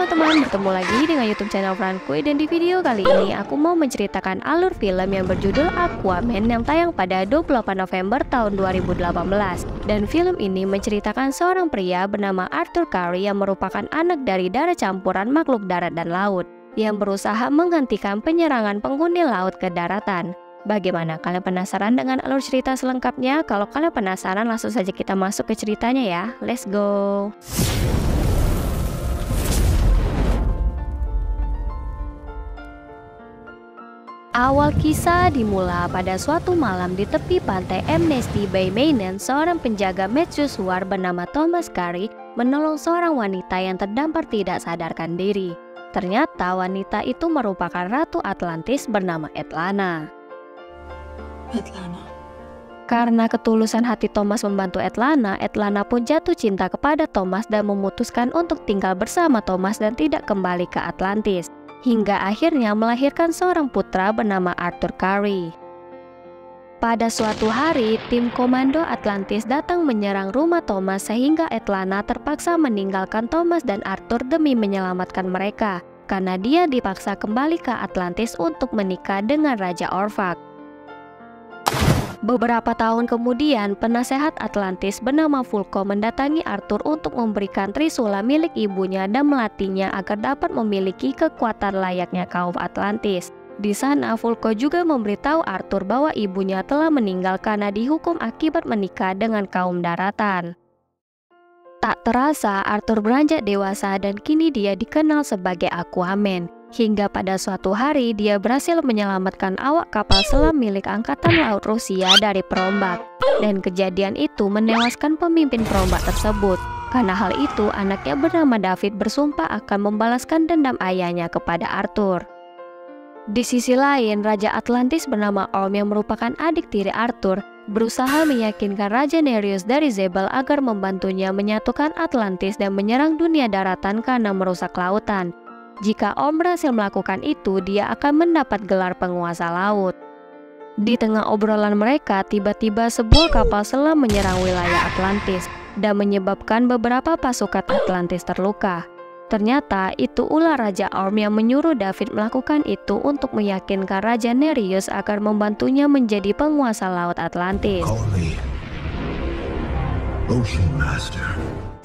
teman-teman, bertemu lagi dengan YouTube channel Frankuy, dan di video kali ini aku mau menceritakan alur film yang berjudul Aquaman yang tayang pada 28 November tahun 2018. Dan film ini menceritakan seorang pria bernama Arthur Curry yang merupakan anak dari darah campuran makhluk darat dan laut yang berusaha menghentikan penyerangan penghuni laut ke daratan. Bagaimana, kalian penasaran dengan alur cerita selengkapnya? Kalau kalian penasaran, langsung saja kita masuk ke ceritanya ya. Let's go! Awal kisah dimulai pada suatu malam di tepi pantai Amnesty Bay, Maine. Seorang penjaga mercusuar bernama Thomas Curry menolong seorang wanita yang terdampar tidak sadarkan diri. Ternyata wanita itu merupakan Ratu Atlantis bernama Atlana. Karena ketulusan hati Thomas membantu Atlana, Atlana pun jatuh cinta kepada Thomas dan memutuskan untuk tinggal bersama Thomas dan tidak kembali ke Atlantis. Hingga akhirnya melahirkan seorang putra bernama Arthur Curry. Pada suatu hari, tim komando Atlantis datang menyerang rumah Thomas sehingga Atlana terpaksa meninggalkan Thomas dan Arthur demi menyelamatkan mereka, karena dia dipaksa kembali ke Atlantis untuk menikah dengan Raja Orphac. Beberapa tahun kemudian, penasehat Atlantis bernama Vulko mendatangi Arthur untuk memberikan trisula milik ibunya dan melatihnya agar dapat memiliki kekuatan layaknya kaum Atlantis. Di sana, Vulko juga memberitahu Arthur bahwa ibunya telah meninggal karena dihukum akibat menikah dengan kaum daratan. Tak terasa, Arthur beranjak dewasa dan kini dia dikenal sebagai Aquaman. Hingga pada suatu hari dia berhasil menyelamatkan awak kapal selam milik Angkatan Laut Rusia dari perombak. Dan kejadian itu menewaskan pemimpin perombak tersebut. Karena hal itu, anaknya bernama David bersumpah akan membalaskan dendam ayahnya kepada Arthur. Di sisi lain, Raja Atlantis bernama Orm yang merupakan adik tiri Arthur berusaha meyakinkan Raja Nereus dari Zebel agar membantunya menyatukan Atlantis dan menyerang dunia daratan karena merusak lautan. Jika Orm berhasil melakukan itu, dia akan mendapat gelar penguasa laut. Di tengah obrolan mereka, tiba-tiba sebuah kapal selam menyerang wilayah Atlantis dan menyebabkan beberapa pasukan Atlantis terluka. Ternyata itu ulah Raja Orm yang menyuruh David melakukan itu untuk meyakinkan Raja Nereus agar membantunya menjadi penguasa laut Atlantis.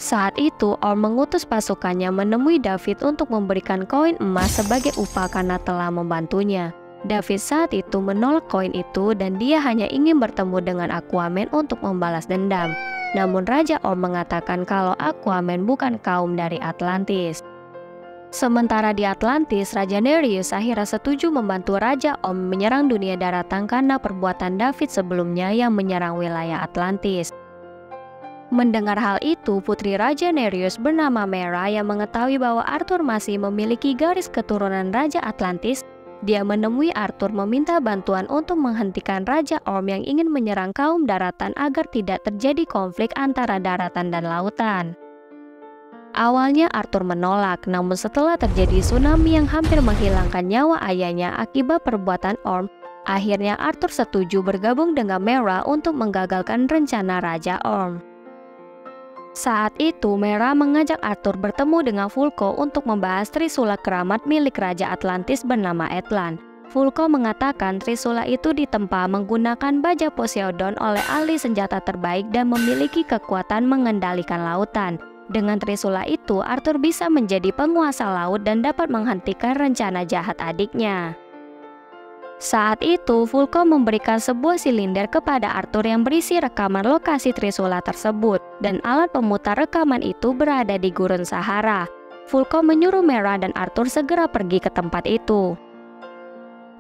Saat itu, Orm mengutus pasukannya menemui David untuk memberikan koin emas sebagai upah karena telah membantunya. David saat itu menolak koin itu dan dia hanya ingin bertemu dengan Aquaman untuk membalas dendam. Namun Raja Orm mengatakan kalau Aquaman bukan kaum dari Atlantis. Sementara di Atlantis, Raja Nereus akhirnya setuju membantu Raja Orm menyerang dunia daratan karena perbuatan David sebelumnya yang menyerang wilayah Atlantis. Mendengar hal itu, putri Raja Nereus bernama Mera yang mengetahui bahwa Arthur masih memiliki garis keturunan Raja Atlantis, dia menemui Arthur meminta bantuan untuk menghentikan Raja Orm yang ingin menyerang kaum daratan agar tidak terjadi konflik antara daratan dan lautan. Awalnya Arthur menolak, namun setelah terjadi tsunami yang hampir menghilangkan nyawa ayahnya akibat perbuatan Orm, akhirnya Arthur setuju bergabung dengan Mera untuk menggagalkan rencana Raja Orm. Saat itu, Mera mengajak Arthur bertemu dengan Vulko untuk membahas trisula keramat milik Raja Atlantis bernama Atlan. Vulko mengatakan trisula itu ditempa menggunakan baja Poseidon oleh ahli senjata terbaik dan memiliki kekuatan mengendalikan lautan. Dengan trisula itu, Arthur bisa menjadi penguasa laut dan dapat menghentikan rencana jahat adiknya. Saat itu, Vulko memberikan sebuah silinder kepada Arthur yang berisi rekaman lokasi trisula tersebut, dan alat pemutar rekaman itu berada di gurun Sahara. Vulko menyuruh Mera dan Arthur segera pergi ke tempat itu.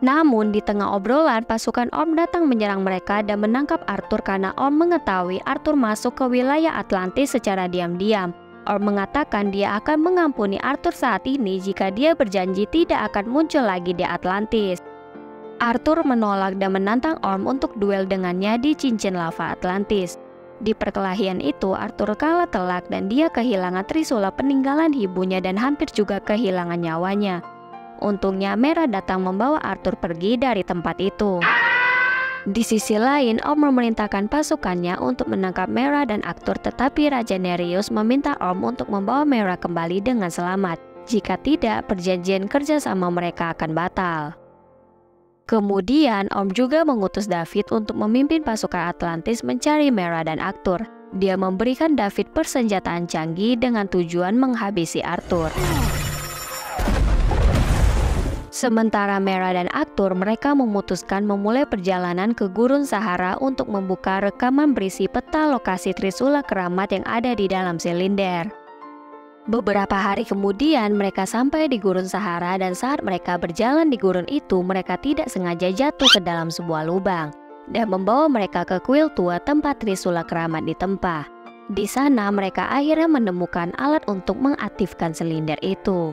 Namun, di tengah obrolan, pasukan Orm datang menyerang mereka dan menangkap Arthur karena Orm mengetahui Arthur masuk ke wilayah Atlantis secara diam-diam. Orm mengatakan dia akan mengampuni Arthur saat ini jika dia berjanji tidak akan muncul lagi di Atlantis. Arthur menolak dan menantang Orm untuk duel dengannya di cincin lava Atlantis. Di perkelahian itu, Arthur kalah telak dan dia kehilangan trisula peninggalan ibunya dan hampir juga kehilangan nyawanya. Untungnya Mera datang membawa Arthur pergi dari tempat itu. Di sisi lain, Orm memerintahkan pasukannya untuk menangkap Mera dan Arthur, tetapi Raja Nereus meminta Orm untuk membawa Mera kembali dengan selamat. Jika tidak, perjanjian kerjasama mereka akan batal. Kemudian, Orm juga mengutus David untuk memimpin pasukan Atlantis mencari Mera dan Arthur. Dia memberikan David persenjataan canggih dengan tujuan menghabisi Arthur. Sementara Mera dan Arthur, mereka memutuskan memulai perjalanan ke Gurun Sahara untuk membuka rekaman berisi peta lokasi Trisula Keramat yang ada di dalam silinder. Beberapa hari kemudian mereka sampai di Gurun Sahara, dan saat mereka berjalan di gurun itu, mereka tidak sengaja jatuh ke dalam sebuah lubang dan membawa mereka ke kuil tua tempat Trisula Keramat ditempa. Di sana mereka akhirnya menemukan alat untuk mengaktifkan silinder itu.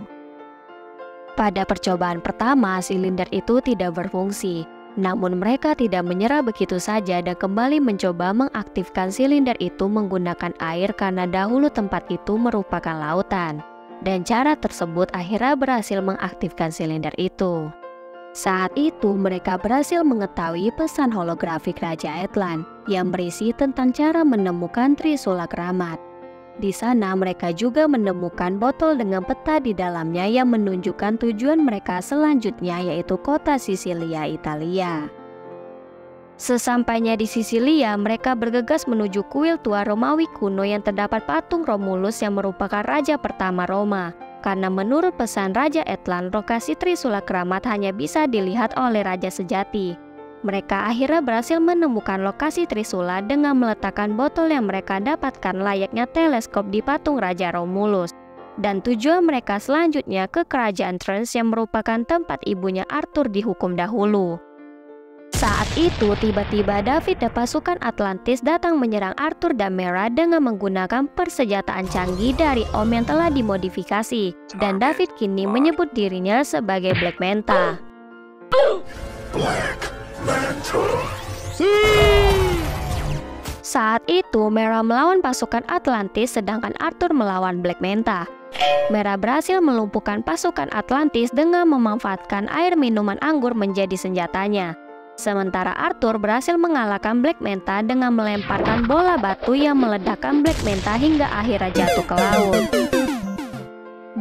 Pada percobaan pertama, silinder itu tidak berfungsi. Namun mereka tidak menyerah begitu saja dan kembali mencoba mengaktifkan silinder itu menggunakan air karena dahulu tempat itu merupakan lautan. Dan cara tersebut akhirnya berhasil mengaktifkan silinder itu. Saat itu mereka berhasil mengetahui pesan holografik Raja Atlan yang berisi tentang cara menemukan Trisula Keramat. Di sana mereka juga menemukan botol dengan peta di dalamnya yang menunjukkan tujuan mereka selanjutnya, yaitu kota Sisilia, Italia. Sesampainya di Sisilia, mereka bergegas menuju kuil tua Romawi kuno yang terdapat patung Romulus yang merupakan raja pertama Roma. Karena menurut pesan Raja Atlan, lokasi Trisula Keramat hanya bisa dilihat oleh raja sejati. Mereka akhirnya berhasil menemukan lokasi Trisula dengan meletakkan botol yang mereka dapatkan layaknya teleskop di patung Raja Romulus. Dan tujuan mereka selanjutnya ke kerajaan Trans yang merupakan tempat ibunya Arthur dihukum dahulu. Saat itu tiba-tiba David dan pasukan Atlantis datang menyerang Arthur dan Mera dengan menggunakan persenjataan canggih dari Orm yang telah dimodifikasi. Dan David kini menyebut dirinya sebagai Black Manta. Saat itu Mera melawan pasukan Atlantis sedangkan Arthur melawan Black Manta. Mera berhasil melumpuhkan pasukan Atlantis dengan memanfaatkan air minuman anggur menjadi senjatanya. Sementara Arthur berhasil mengalahkan Black Manta dengan melemparkan bola batu yang meledakkan Black Manta hingga akhirnya jatuh ke laut.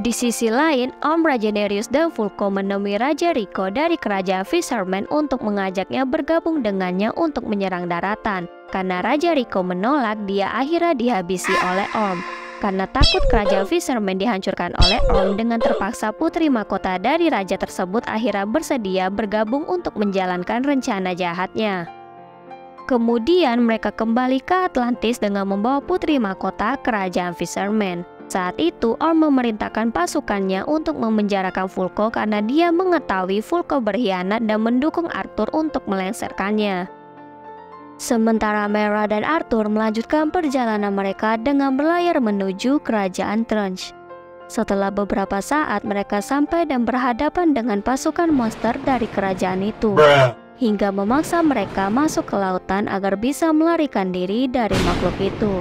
Di sisi lain, Orm, Rhaenyraeus, dan Vulko menemui Raja Rico dari kerajaan Fisherman untuk mengajaknya bergabung dengannya untuk menyerang daratan. Karena Raja Rico menolak, dia akhirnya dihabisi oleh Orm. Karena takut kerajaan Fisherman dihancurkan oleh Orm, dengan terpaksa putri mahkota dari raja tersebut akhirnya bersedia bergabung untuk menjalankan rencana jahatnya. Kemudian mereka kembali ke Atlantis dengan membawa putri mahkota kerajaan Fisherman. Saat itu Orm memerintahkan pasukannya untuk memenjarakan Vulko karena dia mengetahui Vulko berkhianat dan mendukung Arthur untuk melengsarkannya. Sementara Mera dan Arthur melanjutkan perjalanan mereka dengan berlayar menuju kerajaan Trunch. Setelah beberapa saat mereka sampai dan berhadapan dengan pasukan monster dari kerajaan itu, hingga memaksa mereka masuk ke lautan agar bisa melarikan diri dari makhluk itu.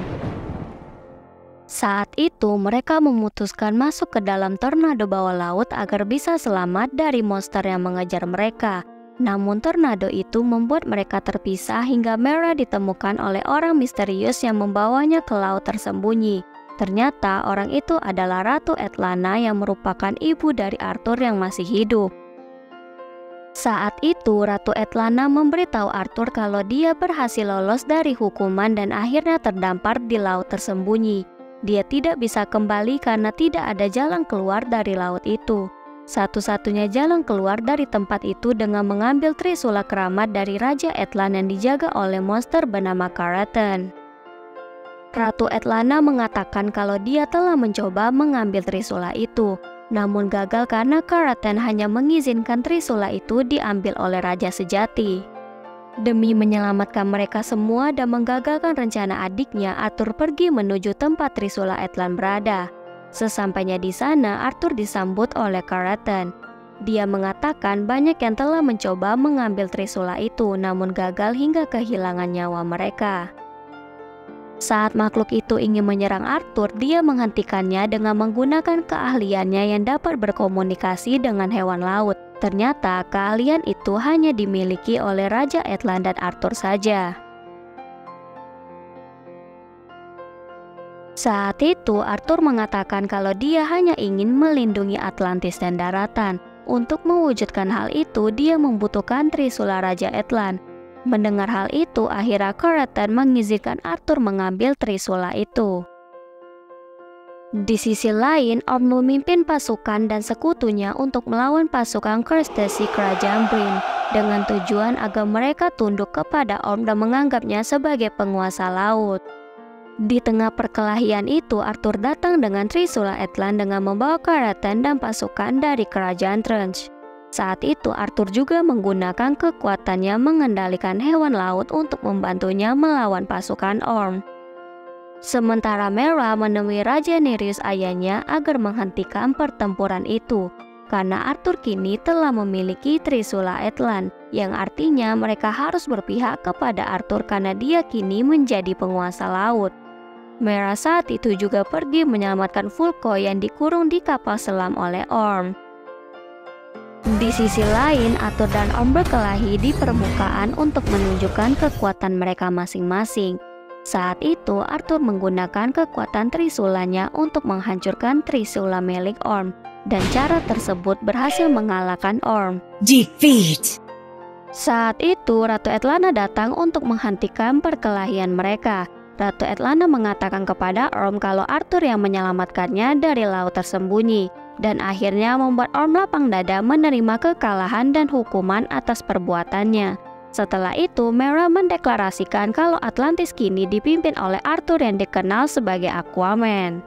Saat itu mereka memutuskan masuk ke dalam tornado bawah laut agar bisa selamat dari monster yang mengejar mereka. Namun tornado itu membuat mereka terpisah hingga Mera ditemukan oleh orang misterius yang membawanya ke laut tersembunyi. Ternyata orang itu adalah Ratu Atlana yang merupakan ibu dari Arthur yang masih hidup. Saat itu Ratu Atlana memberitahu Arthur kalau dia berhasil lolos dari hukuman dan akhirnya terdampar di laut tersembunyi. Dia tidak bisa kembali karena tidak ada jalan keluar dari laut itu. Satu-satunya jalan keluar dari tempat itu dengan mengambil Trisula Keramat dari Raja Atlan yang dijaga oleh monster bernama Karaten. Ratu Atlana mengatakan kalau dia telah mencoba mengambil Trisula itu, namun gagal karena Karaten hanya mengizinkan Trisula itu diambil oleh Raja Sejati. Demi menyelamatkan mereka semua dan menggagalkan rencana adiknya, Arthur pergi menuju tempat Trisula Atlan berada. Sesampainya di sana, Arthur disambut oleh Karaten. Dia mengatakan banyak yang telah mencoba mengambil Trisula itu, namun gagal hingga kehilangan nyawa mereka. Saat makhluk itu ingin menyerang Arthur, dia menghentikannya dengan menggunakan keahliannya yang dapat berkomunikasi dengan hewan laut. Ternyata keahlian itu hanya dimiliki oleh Raja Atlan dan Arthur saja. Saat itu Arthur mengatakan kalau dia hanya ingin melindungi Atlantis dan daratan. Untuk mewujudkan hal itu, dia membutuhkan Trisula Raja Atlant. Mendengar hal itu, akhirnya Karaten mengizinkan Arthur mengambil Trisula itu. Di sisi lain, Orm memimpin pasukan dan sekutunya untuk melawan pasukan Kerstesi Kerajaan Bryn dengan tujuan agar mereka tunduk kepada Orm dan menganggapnya sebagai penguasa laut. Di tengah perkelahian itu, Arthur datang dengan Trisula Atlant dengan membawa Karaten dan pasukan dari Kerajaan Trench. Saat itu, Arthur juga menggunakan kekuatannya mengendalikan hewan laut untuk membantunya melawan pasukan Orm. Sementara Mera menemui Raja Nereus ayahnya agar menghentikan pertempuran itu, karena Arthur kini telah memiliki Trisula Atlant, yang artinya mereka harus berpihak kepada Arthur karena dia kini menjadi penguasa laut. Mera saat itu juga pergi menyelamatkan Vulko yang dikurung di kapal selam oleh Orm. Di sisi lain, Arthur dan Orm berkelahi di permukaan untuk menunjukkan kekuatan mereka masing-masing. Saat itu, Arthur menggunakan kekuatan Trisulanya untuk menghancurkan Trisula milik Orm, dan cara tersebut berhasil mengalahkan Orm. Defeat. Saat itu, Ratu Atlana datang untuk menghentikan perkelahian mereka. Ratu Atlana mengatakan kepada Orm kalau Arthur yang menyelamatkannya dari laut tersembunyi, dan akhirnya membuat Orm lapang dada menerima kekalahan dan hukuman atas perbuatannya. Setelah itu, Mera mendeklarasikan kalau Atlantis kini dipimpin oleh Arthur yang dikenal sebagai Aquaman.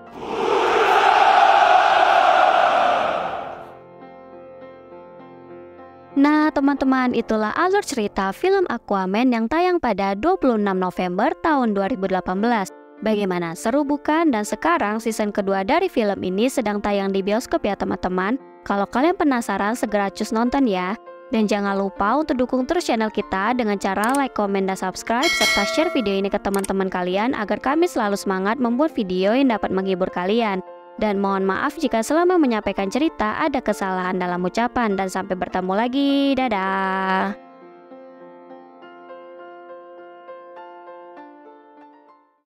Nah teman-teman, itulah alur cerita film Aquaman yang tayang pada 26 November tahun 2018. Bagaimana, seru bukan? Dan sekarang season kedua dari film ini sedang tayang di bioskop ya teman-teman. Kalau kalian penasaran, segera cus nonton ya. Dan jangan lupa untuk dukung terus channel kita dengan cara like, komen, dan subscribe, serta share video ini ke teman-teman kalian agar kami selalu semangat membuat video yang dapat menghibur kalian. Dan mohon maaf jika selama menyampaikan cerita ada kesalahan dalam ucapan, dan sampai bertemu lagi. Dadah!